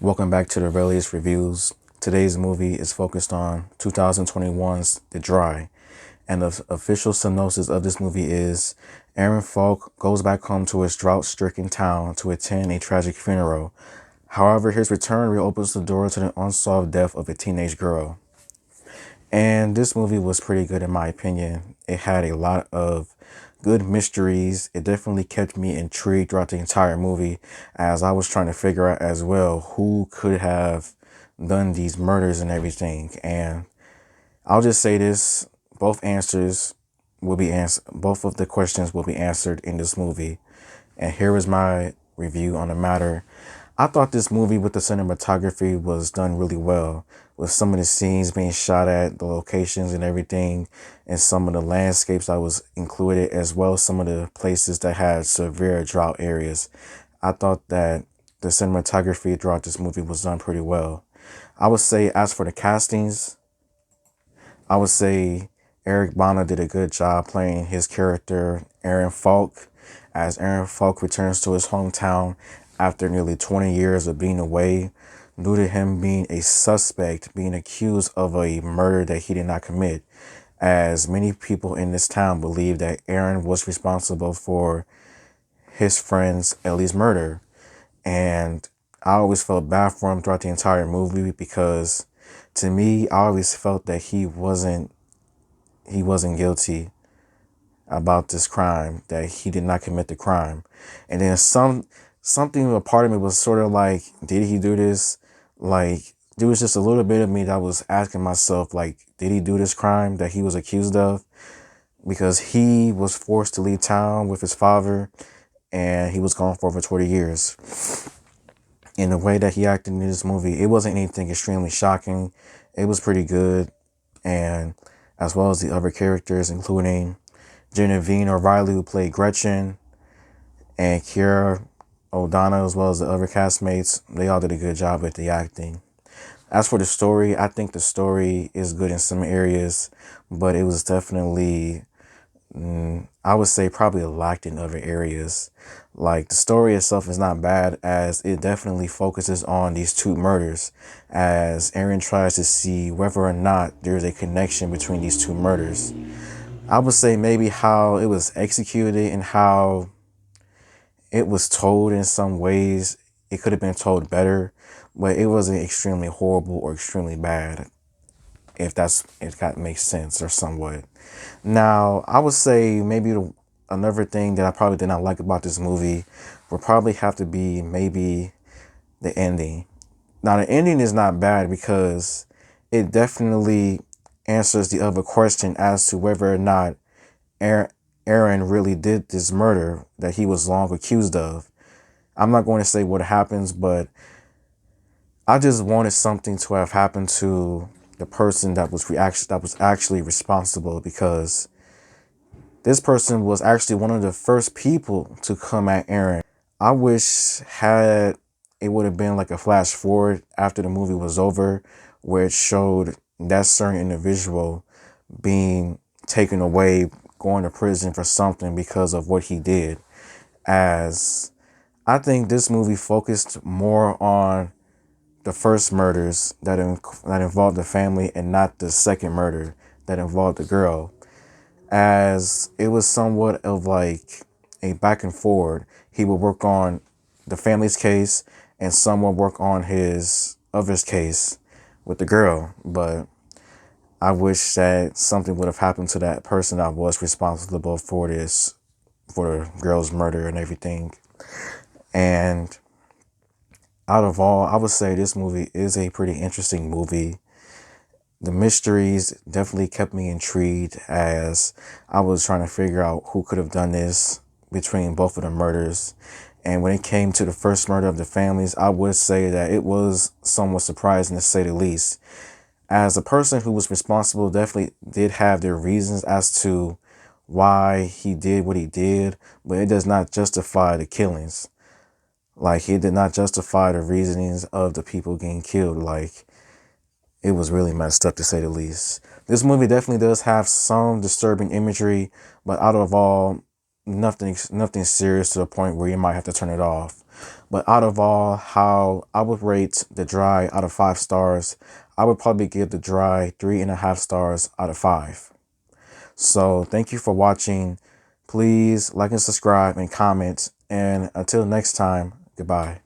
Welcome back to the Relius Reviews. Today's movie is focused on 2021's The Dry, and the official synopsis of this movie is Aaron Falk goes back home to his drought-stricken town to attend a tragic funeral. However, his return reopens the door to the unsolved death of a teenage girl. And this movie was pretty good in my opinion. It had a lot of good mysteries. It definitely kept me intrigued throughout the entire movie as I was trying to figure out as well who could have done these murders and everything. And I'll just say this, both of the questions will be answered in this movie. And here is my review on the matter. I thought this movie with the cinematography was done really well, with some of the scenes being shot at, the locations and everything, and some of the landscapes that was included, as well as some of the places that had severe drought areas. I thought that the cinematography throughout this movie was done pretty well. I would say as for the castings, I would say Eric Bana did a good job playing his character, Aaron Falk, as Aaron Falk returns to his hometown after nearly 20 years of being away, due to him being a suspect, being accused of a murder that he did not commit, as many people in this town believe that Aaron was responsible for his friend's Ellie's murder. And I always felt bad for him throughout the entire movie because to me, I always felt that he wasn't guilty about this crime, that he did not commit the crime. And then something, a part of me was sort of like, did he do this? Like, there was just a little bit of me that was asking myself, like, did he do this crime that he was accused of? Because he was forced to leave town with his father and he was gone for over 20 years. In the way that he acted in this movie, it wasn't anything extremely shocking. It was pretty good. And as well as the other characters, including Genevieve O'Reilly, who played Gretchen, and Kiera O'Donnell, as well as the other castmates, they all did a good job with the acting. As for the story, I think the story is good in some areas, but it was definitely, I would say, probably lacked in other areas. Like, the story itself is not bad, as it definitely focuses on these two murders, as Aaron tries to see whether or not there's a connection between these two murders. I would say maybe how it was executed and how it was told in some ways, it could have been told better, but it wasn't extremely horrible or extremely bad, if that makes sense or somewhat. Now, I would say maybe another thing that I probably did not like about this movie would probably have to be maybe the ending. Now, the ending is not bad because it definitely answers the other question as to whether or not Aaron really did this murder that he was long accused of. I'm not going to say what happens, but I just wanted something to have happened to the person that was actually responsible, because this person was actually one of the first people to come at Aaron. I wish had it would have been like a flash forward after the movie was over, where it showed that certain individual being taken away, going to prison for something because of what he did. As I think this movie focused more on the first murders that involved the family, and not the second murder that involved the girl, as it was somewhat of like a back and forward. He would work on the family's case and someone work on his other's case with the girl. But I wish that something would have happened to that person that was responsible for the girl's murder and everything. And out of all, I would say this movie is a pretty interesting movie. The mysteries definitely kept me intrigued as I was trying to figure out who could have done this between both of the murders. And when it came to the first murder of the families, I would say that it was somewhat surprising, to say the least, as the person who was responsible definitely did have their reasons as to why he did what he did, but it does not justify the killings. Like, he did not justify the reasonings of the people getting killed. Like, it was really messed up, to say the least. This movie definitely does have some disturbing imagery, but out of all, nothing serious to the point where you might have to turn it off. But out of all, how I would rate The Dry out of 5 stars, I would probably give The Dry 3.5 stars out of 5. So thank you for watching. Please like and subscribe and comment. And until next time, goodbye.